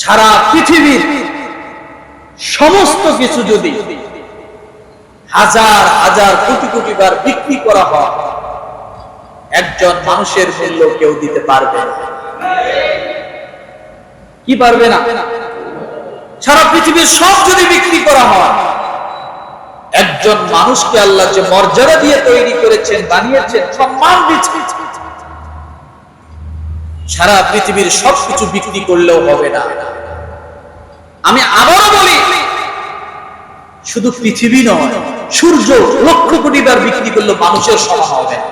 সারা পৃথিবীর সমস্ত কিছু যদি হাজার হাজার কোটি কোটি বার বিক্রি করা হয়, একজন মানুষের মূল্য কেউ দিতে পারবে না। কি পারবে না? সারা পৃথিবীর সব যদি বিক্রি করা হয়, একজন মানুষকে আল্লাহ যে মর্যাদা দিয়ে তৈরি করেছেন, বানিয়েছেন, সম্মান দিচ্ছেন, সারা পৃথিবীর সবকিছু বিক্রি করলেও হবে না। আমি আবারও বলি, শুধু পৃথিবী নয়, সূর্য লক্ষ কোটি বার বিক্রি করলেও মানুষের সমান হবে না।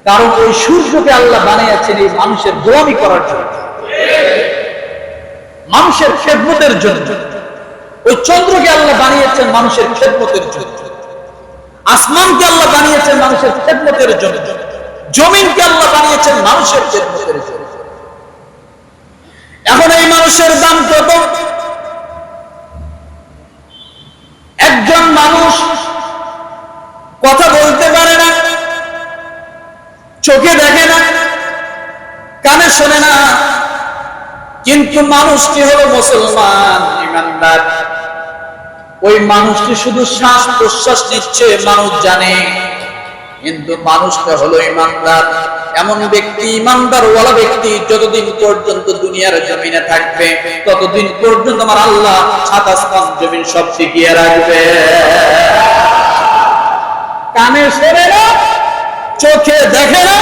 কারণ ওই সূর্যকে আল্লাহ বানিয়েছেন এই মানুষের গোলামি করার জন্য, মানুষের খেদমতের জন্য। ওই চন্দ্রকে আল্লাহ বানিয়েছেন মানুষের খেদমতের জন্য, আসমানকে আল্লাহ বানিয়েছেন মানুষের খেদমতের জন্য, জমিনকে আল্লাহ বানিয়েছেন মানুষের খেদমতের জন্য। এখন এই মানুষের দাম কত? একজন মানুষ কথা বলতে পারে না, চোখে দেখে না, কানে শোনে না, কিন্তু মানুষটি হলো মুসলমান, ইমানদার। ওই মানুষটি শুধু শ্বাস প্রশ্বাস নিচ্ছে, মানুষ জানে, কিন্তু মানুষটা হলো ইমানদার। এমন ব্যক্তি, ইমানদার ওয়ালা ব্যক্তি, যতদিন পর্যন্ত দুনিয়ার জমিনে থাকবে ততদিন পর্যন্ত আমার আল্লাহ সাত আসমান জমিন সব টিকিয়ে রাখবে। কানে শোনে না, চোখে দেখে না,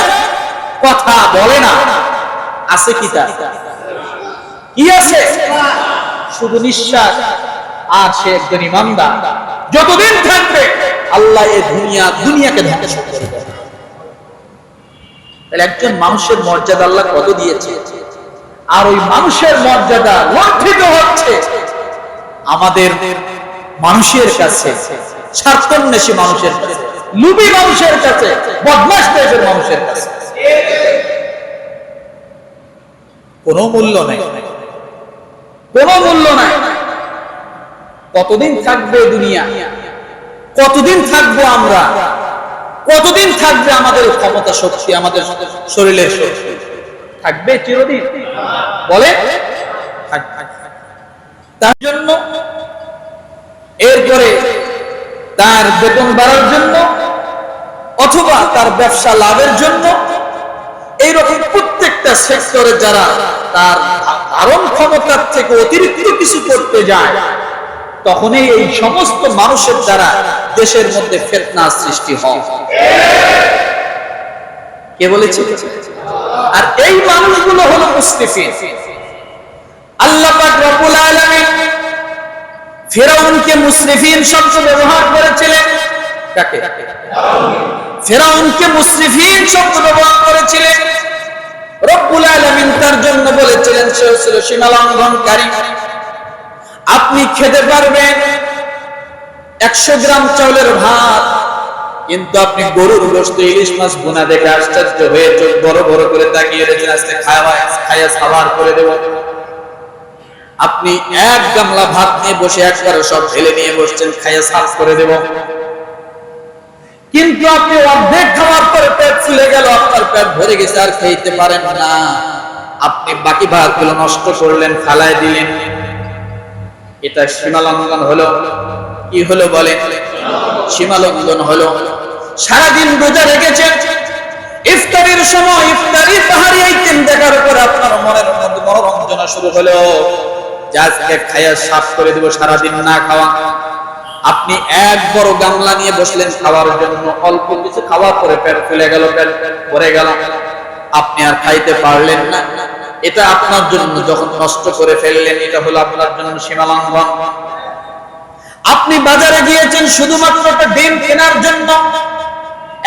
কথা বলে না, আছে কি তার? কি আছে? শুধু নিঃশ্বাস। আর সে একজন ইমানদার, যতদিন থাকবে আল্লাহ এই দুনিয়াকে ধ্বংস করে দেবে। তাহলে একজন মানুষের মর্যাদা আল্লাহ কত দিয়েছে, আর ওই মানুষের মর্যাদা লঙ্ঘিত হচ্ছে আমাদের মানুষের কাছে, স্বার্থান্বেষী মানুষের কাছে, লুবি মানুষের কাছে, বদমাশ টাইপের মানুষের কাছে। কোনো মূল্য নাই, কোনো মূল্য নাই। কতদিন থাকবে দুনিয়া? কতদিন থাকবো আমরা? কতদিন থাকবে আমাদের ক্ষমতা শক্তি, আমাদের শরীরের শক্তি? থাকবে চিরদিন? বলে তার জন্য এরপরে তার বেতন বাড়ার জন্য অথবা তার ব্যবসা লাভের জন্য এইরকম প্রত্যেকটা সেক্টরে যারা তার ধারণ ক্ষমতার থেকে অতিরিক্ত কিছু করতে যায়, তখনই এই সমস্ত মানুষের দ্বারা দেশের মধ্যে ফিতনা সৃষ্টি হয়। কে বলেছে? আর এই মানুষগুলো হলো মুসরিফিন। আল্লাহ পাক রব্বুল আলামিন ফিরআউনকে মুসরিফিন শব্দ ব্যবহার করেছিলেন। কাকে? ফিরআউনকে মুসরিফিন শব্দ ব্যবহার করেছিলেন। রব্বুল আলামিন তার জন্য বলেছিলেন সে ছিল সীমালঙ্ঘনকারী। আপনি খেতে পারবেন 100 গ্রাম চাউলের ভাত, কিন্তু আপনি গরুর গোশত, ইলিশ মাছ ভুনা দেখে আশ্চর্য হয়ে চোখ বড় বড় করে তাকিয়ে রয়েছেন, আজকে খায়া সাবার করে দেব। আপনি এক গামলা ভাত নিয়ে বসে একবারে সব ঢেলে নিয়ে বসছেন, খায়া সাফ করে দেব। কিন্তু আপনি অর্ধেক খাওয়ার পরে পেট ফুলে গেল, আপনার পেট ভরে গেছে, আর খেতে পারেন না। আপনি বাকি ভাতগুলো নষ্ট করলেন, ফালায় দিলেন। এটা সীমালঙ্ঘন হলো। কি হলো বলেন? সীমালঙ্ঘন হলো। সারাদিন রোজা রেখেছেন, ইফতারির সময় ইফতারি পাহাড়ি আইটেম দেখার পর আপনার মনের মধ্যে মনোরঞ্জনা শুরু হলো, আজকে খায়া সাফ করে দিব, সারাদিন না খাওয়া। আপনি এক বড় গামলা নিয়ে বসলেন খাওয়ার জন্য, অল্প কিছু খাওয়ার পরে পেট ফুলে গেল, পেট ভরে গেল, আপনি আর খাইতে পারলেন না। এটা আপনার জন্য যখন নষ্ট করে ফেললেন, এটা হলো আপনার জন্য সীমালঙ্ঘন। আপনি বাজারে গিয়েছেন শুধুমাত্র একটা ডিম কেনার জন্য,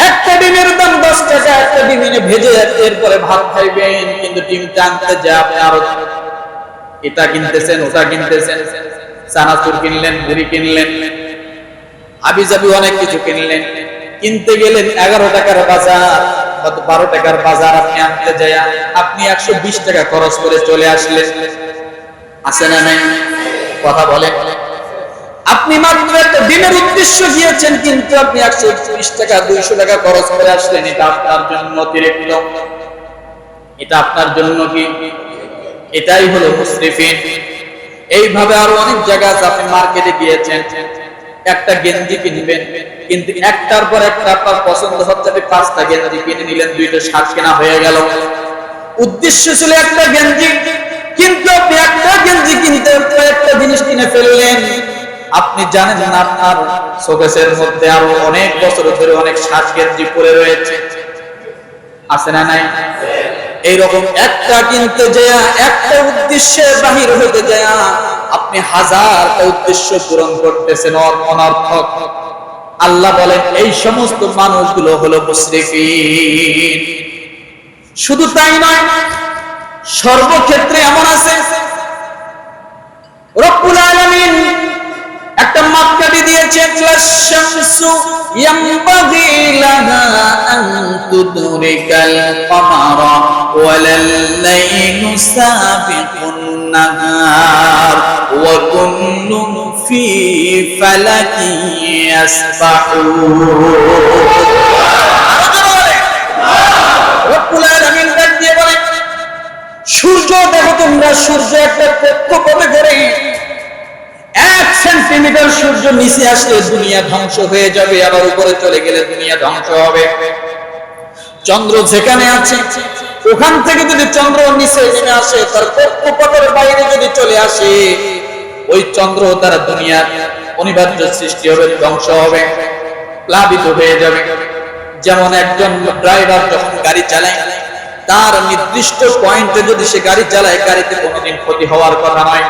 একটা ডিমের দাম 10 টাকা, একটা ডিম এনে ভেজে এরপরে ভাত খাইবেন, কিন্তু ডিমটা আনতে যায় আপনি আরো এটা কিনতেছেন, ওটা কিনতেছেন, চানাচুর কিনলেন, মুড়ি কিনলেন, হাবিজাবি অনেক কিছু কিনলেন। কিনতে গেলেন 11 টাকার বাজার, 12 টাকার বাজার, আপনি আনতে যায় আপনি 120 টাকা খরচ করে চলে আসলেন। আছে না নাই? কথা বলেন। আপনি মাত্র একটা দিনের উদ্দেশ্য গিয়েছেন, কিন্তু আপনি 120 টাকা 200 টাকা খরচ করে আসলেন। এটা আপনার জন্য অতিরিক্ত। এটা আপনার জন্য কি? এটাই হলো মুসরিফিন। এইভাবে আরো অনেক জায়গা আছে, আপনি মার্কেটে গিয়েছেন, একটা গেঞ্জি কিনবেন, কিন্তু একটার পর একটা আপনার পছন্দ হচ্ছে, আপনি 5টা গেঞ্জি কিনে নিলেন, 2টা শার্ট কেনা হয়ে গেল। উদ্দেশ্য ছিল একটা গেঞ্জি, কিন্তু আপনি একটা গেঞ্জি কিনতে একটা জিনিস কিনে ফেললেন। আপনি জানেন না আপনার শোকেসের মধ্যে আরো অনেক বছর ধরে অনেক শার্ট গেঞ্জি পরে রয়েছে, আছে না নাই? এইরকম একটা কিনতে যায়, একটা উদ্দেশ্যে বাহির হইতে যায়, আপনি হাজারটা উদ্দেশ্য পূরণ করতেছেন অনর্থক। আল্লাহ বলেন এই সমস্ত মানুষগুলো হলো মুসরিফিন। শুধু তাই নয়, সর্বক্ষেত্রে এমন আছে, রব্বুল আলামিন একটা মাপকাঠি দিয়েছেন, লাশ-শামসু ইয়ামবাগি লাহা আন তুদরিকাল কামারা ওয়ালাল লাইলু সাবিকুন নাহার ওয়া কুল্লুন ফি ফালাকি ইয়াসবাহুন। রব্বুল আলামিন ডাক দিয়ে বলেন, সূর্য দেখো তোমরা, সূর্য একটা কক্ষপথে ঘোরে, 1 সেন্টিমিটার সূর্য নিচে আসলে দুনিয়া ধ্বংস হয়ে যাবে, আবার উপরে চলে গেলে দুনিয়া ধ্বংস হবে। চন্দ্র যেখানে আছে ওখান থেকে যদি চন্দ্র নিচে নেমে আসে, তার কক্ষপথের বাইরে যদি চলে আসে, ওই চন্দ্র দ্বারা দুনিয়ার অনিবার্য সৃষ্টি হবে, ধ্বংস হবে, প্লাবিত হয়ে যাবে। যেমন একজন ড্রাইভার যখন গাড়ি চালায়, তার নির্দিষ্ট পয়েন্টে যদি সে গাড়ি চালায়, গাড়িতে কোনোদিন ক্ষতি হওয়ার কথা নয়।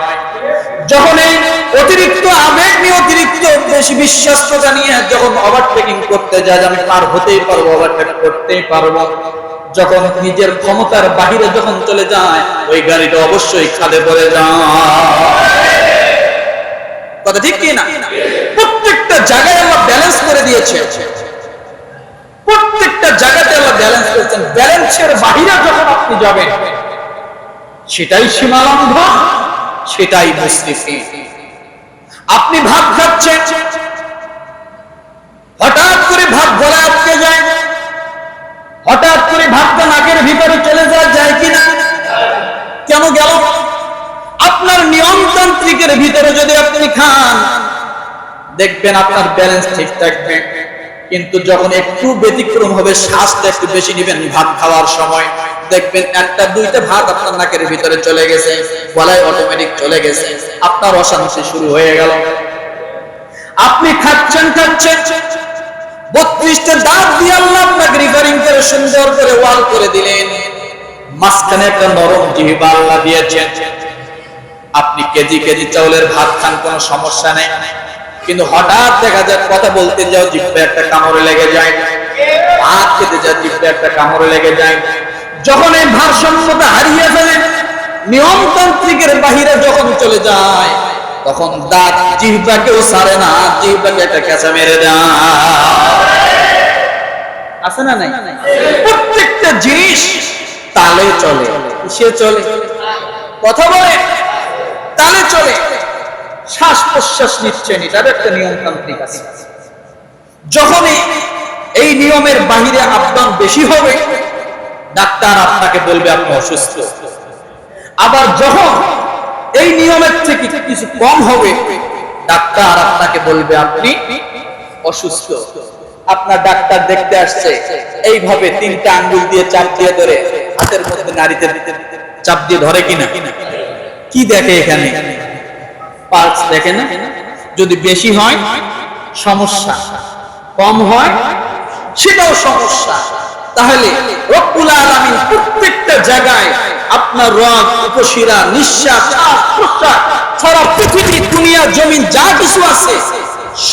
যখন এই অতিরিক্ত আবেগ নিয়ে, অতিরিক্ত বেশি বিশ্বাসটা নিয়ে যখন ওভারটেকিং করতে যায়, আমি পার হতেই পারবো, ওভারটেক করতেই পারবো, যখন নিজের ক্ষমতার বাহিরে যখন চলে যায়, ওই গাড়িটা অবশ্যই খাদে পড়ে যায়। কথা ঠিক কি না? প্রত্যেকটা জায়গায় আল্লাহ ব্যালেন্স করে দিয়েছে, প্রত্যেকটা জায়গাতে আল্লাহ ব্যালেন্স করেছেন। ব্যালেন্সের বাহিরে যখন আপনি যাবেন, সেটাই সীমালঙ্ঘন, সেটাই মুসরিফিন। আপনি ভাত খাচ্ছেন, হঠাৎ করে ভাত গলায় আটকে যায়, হঠাৎ করে ভাতটা নাকের ভিতরে চলে যায় কিনা? কেন গেল? আপনার নিয়মতান্ত্রিকের ভিতরে যদি আপনি খান, দেখবেন আপনার ব্যালেন্স ঠিক থাকবে, কিন্তু যখন একটু ব্যতিক্রম হবে, শ্বাসটা একটু বেশি নেবেন ভাত খাওয়ার সময়, দেখবেন 1-2টা ভাত আপনার নাকের ভিতরে চলে গেছে, গলায় অটোমেটিক চলে গেছে, আপনার অশান্তি শুরু হয়ে গেল। আপনি খাচ্ছেন 32টা দাঁত দিয়ে আল্লাহ আপনাকে রিফারিং করে সুন্দর করে ওয়াল করে দিলেন, মাঝখানে একটা নরম জিহ্বা আল্লাহ দিয়েছেন। আপনি কেজি কেজি চাউলের ভাত খান, কোনো সমস্যা নেই, কিন্তু হঠাৎ দেখা যায় কথা বলতে যাও, জিহ্বায় একটা কামড়ে লেগে যায়, ভাত খেতে যাও, জিহ্বায় একটা কামড়ে লেগে যায়। যখন এই ভারসাম্যতা হারিয়ে ফেলে, নিয়মতান্ত্রিকের বাহিরে যখন চলে যায়, তখন দাঁত জিহ্বাকেও ছাড়ে না, জিহ্বাকে একটা কেঁচা মেরে দেয়, আছে না নাই? প্রত্যেকটা জিনিস তালে চলে, কিসে চলে? কথা বলে, তালে চলে। শ্বাস প্রশ্বাস নিচ্ছেন, এটার একটা নিয়মতান্ত্রিক আছে। যখনই এই নিয়মের বাহিরে আপদান বেশি হবে, ডাক্তার আপনাকে বলবে আপনি অসুস্থ। আবার যখন এই নিয়মের থেকে কিছু কম হবে, ডাক্তার আপনাকে বলবে আপনি অসুস্থ। আপনার ডাক্তার দেখতে আসছে, এইভাবে 3টা আঙ্গুল দিয়ে চাপ দিয়ে ধরে, হাতের মধ্যে নাড়িতে চাপ দিয়ে ধরে কিনা? কি দেখে এখানে? পালস দেখে না? যদি বেশি হয় সমস্যা, কম হয় সেটাও সমস্যা। তাহলে রব্বুল আলামিন প্রত্যেকটা জায়গায় আপনার রগ, উপশিরা, নিঃশ্বাস, প্রশ্বাস, সারা পৃথিবী, দুনিয়া, জমিন যা কিছু আছে,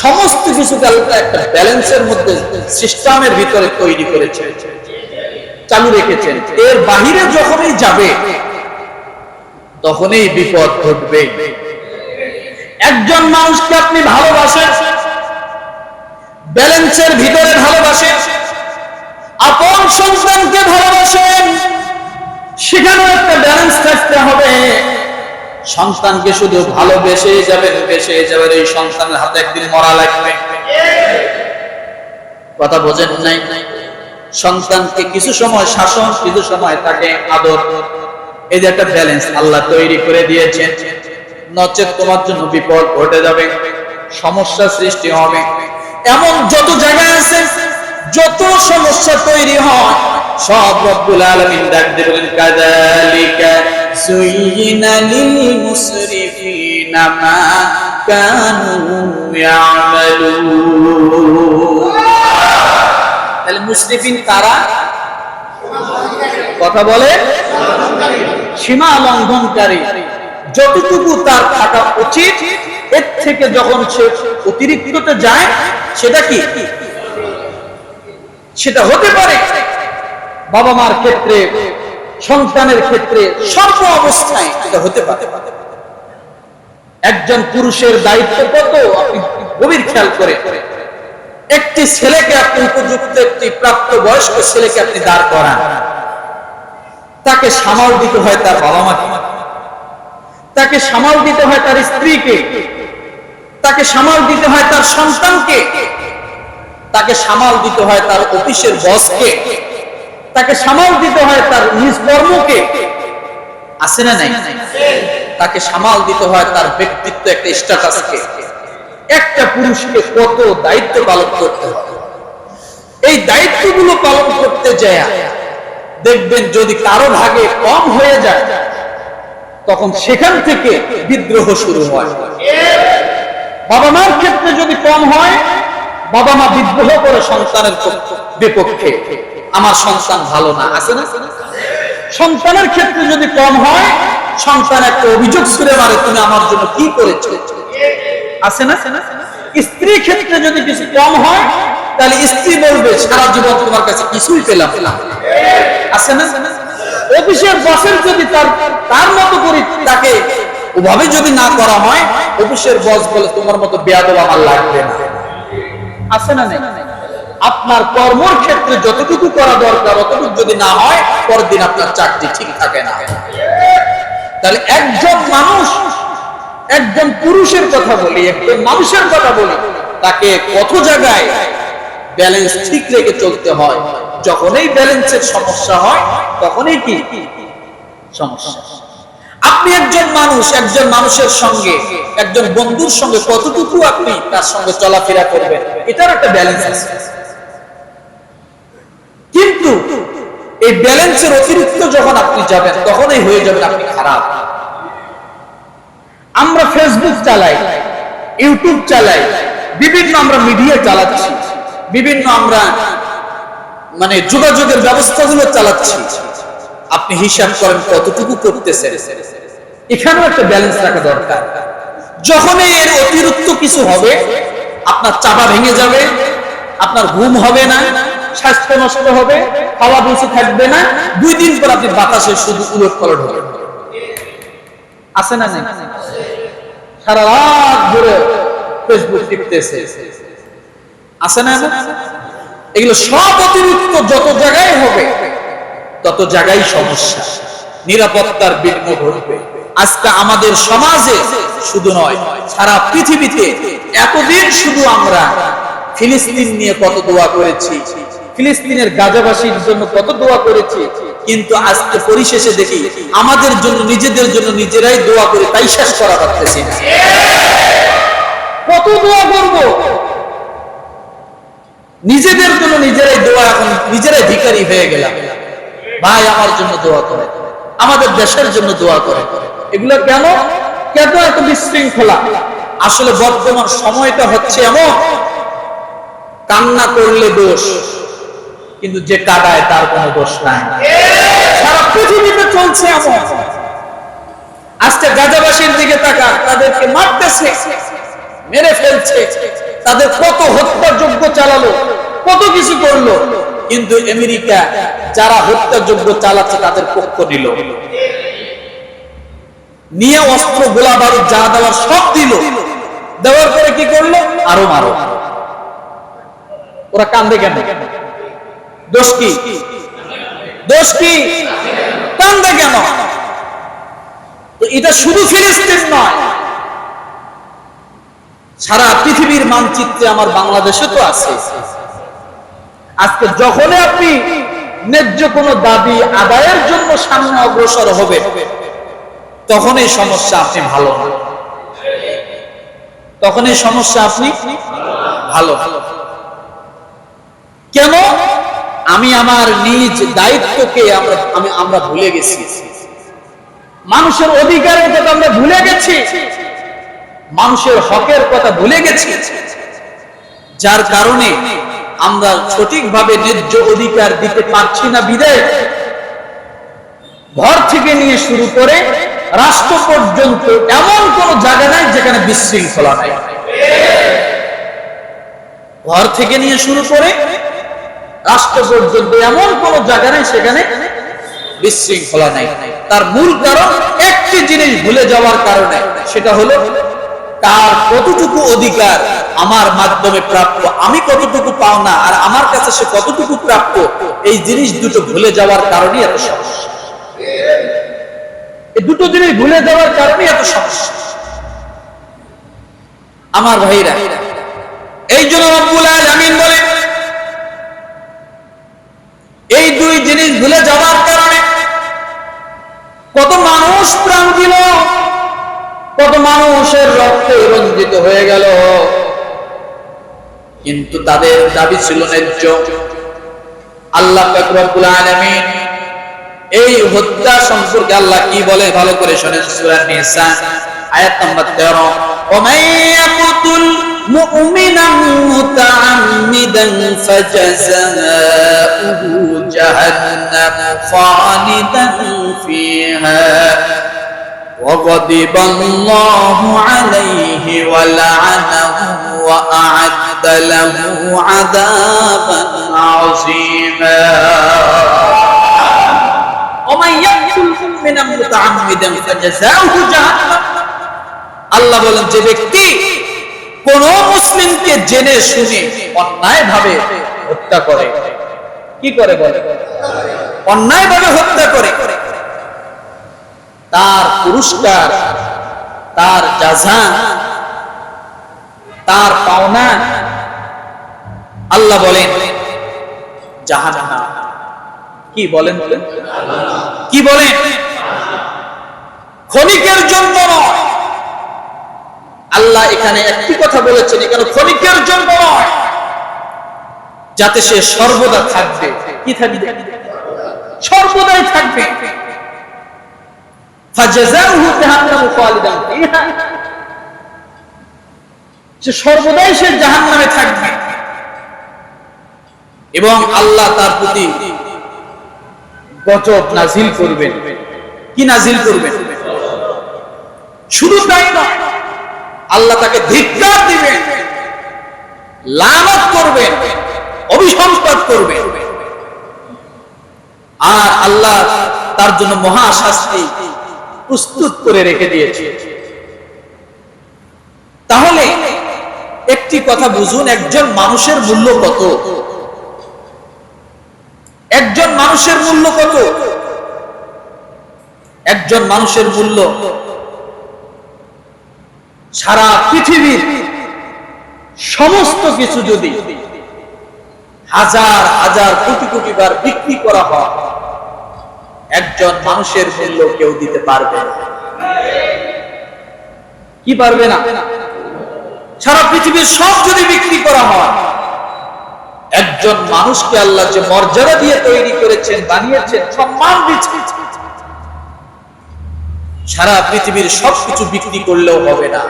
সমস্ত কিছুকে আল্লাহ একটা ব্যালেন্সের মধ্যে, সিস্টেমের ভিতরে তৈরি করেছেন, চালু রেখেছেন। এর বাহিরে যখনই যাবে, তখনই বিপদ ঘটবে। একজন মানুষকে আপনি ভালোবাসেন, ব্যালেন্সের ভিতরে ভালোবাসেন, আপন সন্তানকে ভালোবাসেন, সেখানেও একটা ব্যালেন্স থাকতে হবে। সন্তানকে শুধু ভালোবেসে যাবেন, এই সন্তানের হাতে একদিন মরা লাগবে। কথা বোঝেন নাই? সন্তানকে কিছু সময় শাসন, কিছু সময় তাকে আদর, এই যে একটা ব্যালেন্স আল্লাহ তৈরি করে দিয়েছেন, নচেত তোমার জন্য বিপদ ঘটে যাবে, সমস্যা সৃষ্টি হবে। এমন যত জায়গায় আছে, যত সমস্যা তৈরি হয়, সব রব্বুল আলামিন ডাক দিয়ে বলেন কাযালিকা যুয়িনা লিল মুসরিফিনা মা কানু ইয়ামালুন। তাহলে মুসরিফিন তারা, কথা বলে, সীমা লঙ্ঘনকারী। যতটুকু তার থাকা উচিত এর থেকে যখন সে অতিরিক্ততে যায়, সেটা কি? সেটা হতে পারে বাবা মার ক্ষেত্রে, সন্তানের ক্ষেত্রে, সর্ব অবস্থায় এটা হতে পারে। একজন পুরুষের দায়িত্ব কত আপনি গভীর খেয়াল করে, একটি ছেলেকে আপনি উপযুক্ত একটি প্রাপ্ত বয়স্ক ছেলেকে আপনি দাঁড় করান, তাকে সামাল দিতে হয় তার বাবা মাকে, তাকে সামাল দিতে হয় তার স্ত্রীকে, তাকে সামাল দিতে হয় তার সন্তানকে, তাকে সামাল দিতে হয় তার অফিসের বসকে, তাকে সামাল দিতে হয় তার নিজ কর্মকে, আছে না নাই? তাকে সামাল দিতে হয় তার ব্যক্তিত্ব, একটা স্ট্যাটাসকে। একটা পুরুষকে কত দায়িত্ব পালন করতে হয়। এই দায়িত্বগুলো পালন করতে যায় দেখবেন যদি কারো ভাগে কম হয়ে যায়, তখন সেখান থেকে বিদ্রোহ শুরু হয়। বাবা মার ক্ষেত্রে যদি কম হয়, বাবা মা বিদ্রোহ করে সন্তানের বিপক্ষে, আমার সন্তান ভালো না, আছে না? সন্তানের ক্ষেত্রে যদি কম হয়, সন্তান একটা অভিযোগ ছুড়ে মারে, তুমি আমার জন্য কি করেছো, আছে না? স্ত্রীর ক্ষেত্রে যদি কিছু কম হয়, তাহলে স্ত্রী বলবে সারা জীবন তোমার কাছে কিছুই পেলাম না, আছে না? অফিসের বসের যদি তার মতো করে তাকে ওভাবে যদি না করা হয়, অফিসের বস বলে তোমার মতো বেয়াদব আমার লাগবে না, আছে না? আপনার কর্মের ক্ষেত্রে যতটুকু করা দরকার অতটুকু যদি না হয়, পরের দিন আপনার চাকরি ঠিক থাকে না। তাহলে একজন মানুষ, একজন পুরুষের কথা বলি, একজন মানুষের কথা বলি, তাকে কত জায়গায় ব্যালেন্স ঠিক রেখে চলতে হয়। যখন এই ব্যালেন্সের সমস্যা হয়, তখনই কি সমস্যা। আপনি একজন মানুষ, একজন মানুষের সঙ্গে, একজন বন্ধুর সঙ্গে কতটুকু আপনি তার সঙ্গে চলাফেরা করবেন, এটার একটা ব্যালেন্স আছে। কিন্তু এই ব্যালেন্সের অতিরিক্ত যখন আপনি যাবেন, তখনই হয়ে যাবেন আপনি খারাপ। আমরা ফেসবুক চালাই, ইউটিউব চালাই, বিভিন্ন আমরা মিডিয়া চালাচ্ছি, বিভিন্ন আমরা মানে যোগাযোগের ব্যবস্থাগুলো চালাচ্ছি। আপনি হিসাব করেন কতটুকু করতেছেন, এখানেও একটা ব্যালেন্স রাখা দরকার। যখনই এর অতিরিক্ত কিছু হবে, আপনার চাপা ভেঙে যাবে, আপনার ঘুম হবে না, স্বাস্থ্য নষ্ট হবে, খাওয়া রুচি থাকবে না, 2 দিন পর আপনি বাতাসে শুধু উলট পালট হবে, আছে না? সারা রাত ধরে ফেসবুক টিপতেছে, আছে না? এগুলো সব অতিরিক্ত যত জায়গায় হবে, তত জায়গায় সমস্যা, নিরাপত্তার বিঘ্ন ঘটবে। আজকে আমাদের সমাজে শুধু নয়, সারা পৃথিবীতে এতদিন শুধু আমরা ফিলিস্তিন নিয়ে কত দোয়া করেছি, ফিলিস্তিনের গাজাবাসীর জন্য কত দোয়া করেছি, কিন্তু আজকে পরিশেষে দেখি আমাদের জন্য, নিজেদের জন্য নিজেরাই দোয়া করে তাই শেষ করা পারতেছি না। কত দোয়া করব, নিজেদের জন্য নিজেরাই দোয়া, এখন নিজেরাই ভিখারি হয়ে গেলাম। ভাই আমার জন্য দোয়া করে, আমাদের দেশের জন্য দোয়া করে। এগুলো কেন এত বিশৃঙ্খলা? আসলে বর্তমান সময়টা হচ্ছে এমন, কান্না করলে দোষ, কিন্তু যে কাঁদায় তার কোনো দোষ নাই। সারা পৃথিবীতে চলছে এমন। আজকে গাজাবাসীর দিকে তাকান, তাদেরকে মারতেছে, মেরে ফেলছে, তাদের কত হত্যাযজ্ঞ চালালো, কত কিছু করলো, কিন্তু আমেরিকা যারা হত্যাযজ্ঞ চালাচ্ছে তাদের পক্ষ নিল, নিয়ে অস্ত্র, গোলা বারুদ যা দেওয়ার সব দিল, দেওয়ার পরে কি করলো? আরো মারো। ওরা কান্দে কেন? দোষ কি? দোষ কি? কান্দে কেন? এটা শুধু ফিলিস্তিন নয়, সারা পৃথিবীর মানচিত্রে আমার বাংলাদেশে তো আছে। আজকে যখন আপনি ন্যায্য কোনো দাবি আদায়ের জন্য সামনে অগ্রসর হবে, তখন এই সমস্যা আপনি ভালো না, তখন এই সমস্যা আপনি ভালো। কেন? আমি আমার নিজ দায়িত্বকে আমরা ভুলে গেছি, মানুষের অধিকারের কথা আমরা ভুলে গেছি, মানুষের হকের কথা ভুলে গেছি, যার কারণে আমরা সঠিকভাবে ন্যায্য অধিকার দিতে পারছি না। বিদায় ঘর থেকে নিয়ে শুরু করে রাষ্ট্র পর্যন্ত এমন কোন জায়গা নাই যেখানে বিশৃঙ্খলা নাই। ঘর থেকে নিয়ে শুরু করে রাষ্ট্র পর্যন্ত এমন কোন জায়গা নাই সেখানে বিশৃঙ্খলা নাই। তার মূল কারণ একটি জিনিস ভুলে যাওয়ার কারণে, সেটা হলো তার কতটুকু অধিকার আমার মাধ্যমে প্রাপ্য, আমি কতটুকু পাওনা, আর আমার কাছে সে কতটুকু প্রাপ্য। এই জিনিস দুটো ভুলে যাওয়ার কারণে এত সমস্যা, এই দুটো জিনিস ভুলে যাওয়ার কারণে এত সমস্যা। আমার ভাইরা, এই জন্য রব্বুল আলামিন বলেন, এই দুই জিনিস ভুলে যাওয়ার কারণে কত মানুষ প্রাণ দিল, কত মানুষের রক্তে রঞ্জিত হয়ে গেল, কিন্তু তাদের দাবি ছিল ন্যায্য। আল্লাহ পাক রব্বুল আলামিন এই হত্যা সম্পর্কে আল্লাহ কি বলে ভালো করে শুনেন। সূরা নিসা আয়াত নম্বর 13, ওমান ইয়াকুতুল মুমিনান মুতাআম্মিদান ফাজাযাউহু জাহান্নাম খালিদান ফিহা وغضب الله عليه ولعنه وأعد له عذابا عظيما ومن يقتل مؤمنا متعمدا فجزاؤه جهنم। আল্লাহ বলেন, যে ব্যক্তি কোন মুসলিমকে জেনে শুনে অন্যায়ভাবে হত্যা করে, কি করে বলে, অন্যায়ভাবে হত্যা করে, তার পুরস্কার, তার জাযা, তার পাওনা আল্লাহ বলেন জাহান্নাম। কি বলেন? কি বলেন? ক্ষণিকের জন্য নয়। আল্লাহ এখানে একটি কথা বলেছেন, এখানে ক্ষণিকের জন্য নয়, যাতে সে সর্বদা থাকবে। কি থাকবে? সর্বদাই থাকবে। ফাজাযাউহু জাহান্নাম খালিদান ফিহা, সে সর্বদাই সে জাহান্নামে থাকবে। এবং আল্লাহ তার প্রতি গজব নাজিল করবেন। কি নাজিল করবেন? শুধু তাই নয়, আল্লাহ তাকে ধিক্কার দিবেন, লানত করবেন, অভিসম্পাত করবেন, আর আল্লাহ তার জন্য মহা শাস্তি প্রস্তুত করে রেখে দিয়েছে। তাহলে একটি কথা বুঝুন, একজন মানুষের মূল্য কত? একজন মানুষের মূল্য কত? একজন মানুষের মূল্য সারা পৃথিবীর সমস্ত কিছু যদি হাজার হাজার কোটি কোটি বার বিক্রি করা হয়, একজন মানুষের মূল্য কেউ দিতে পারবে না। কি পারবে না? সারা পৃথিবীর সব যদি বিক্রি করা হয়, একজন মানুষকে আল্লাহ যে মর্যাদা দিয়ে তৈরি করেছেন, বানিয়েছেন, সম্মান দিয়েছেন, সারা পৃথিবীর সবকিছু বিক্রি করলেও হবে না।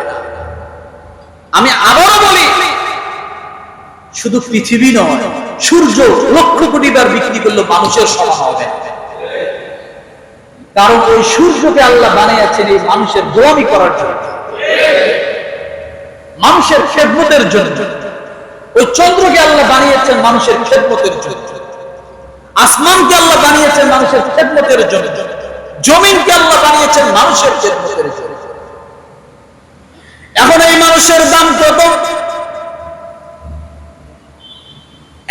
আমি আবারও বলি, শুধু পৃথিবী নয়, সূর্য লক্ষ কোটি বার বিক্রি করলেও মানুষের সমান হবে না। কারণ ওই সূর্যকে আল্লাহ বানিয়েছেন এই মানুষের গোলামি করার জন্য, মানুষের খেদমতের জন্য। ওই চন্দ্রকে আল্লাহ বানিয়েছেন মানুষের খেদমতের জন্য, আসমানকে আল্লাহ বানিয়েছেন মানুষের খেদমতের জন্য, জমিনকে আল্লাহ বানিয়েছেন মানুষের খেদমতের জন্য। এখন এই মানুষের দাম কত?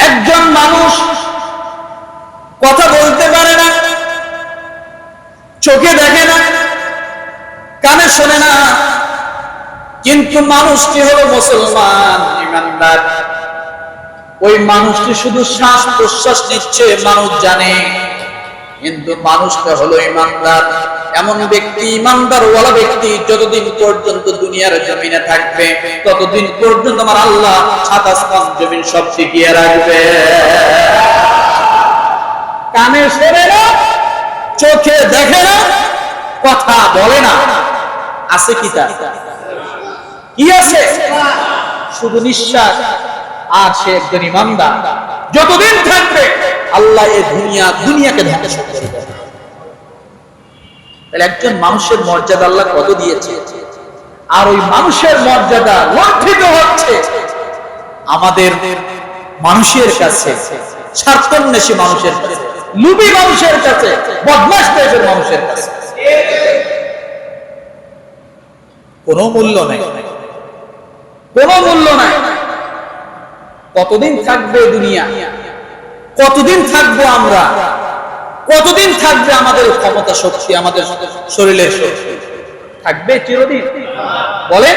একজন মানুষ কথা বলতে পারে না, চোখে দেখে না, কানে শোনে না, কিন্তু মানুষটি হলো মুসলমান, ইমানদার। ওই মানুষটি শুধু শ্বাস প্রশ্বাস নিচ্ছে মানুষ জানে, কিন্তু মানুষটা হলো ইমানদার। এমন ব্যক্তি, ইমানদার ওয়ালা ব্যক্তি, যতদিন পর্যন্ত দুনিয়ার জমিনে থাকবে ততদিন পর্যন্ত আমার আল্লাহ সাত আসমান জমিন সব টিকিয়ে রাখবে। কানে শোনে না, চোখে দেখে না, কথা বলে না, আছে কি তা? কি আছে? শুধু নিঃশ্বাস। আর সে একজন ইমানদার, যতদিন থাকবে আল্লাহ এই দুনিয়াকে ধ্বংস করে দেবে। তাহলে একজন মানুষের মর্যাদা আল্লাহ কত দিয়েছে, আর ওই মানুষের মর্যাদা লঙ্ঘিত হচ্ছে আমাদের মানুষের কাছে, স্বার্থান্বেষী মানুষের কাছে, লোভী মানুষের কাছে, বদমাশ টাইপের মানুষের কাছে। কোনো মূল্য নাই, কোনো মূল্য নাই। কতদিন থাকবে দুনিয়া? কতদিন থাকবো আমরা? কতদিন থাকবে আমাদের ক্ষমতা শক্তি, আমাদের শরীরের শক্তি? থাকবে চিরদিন? বলে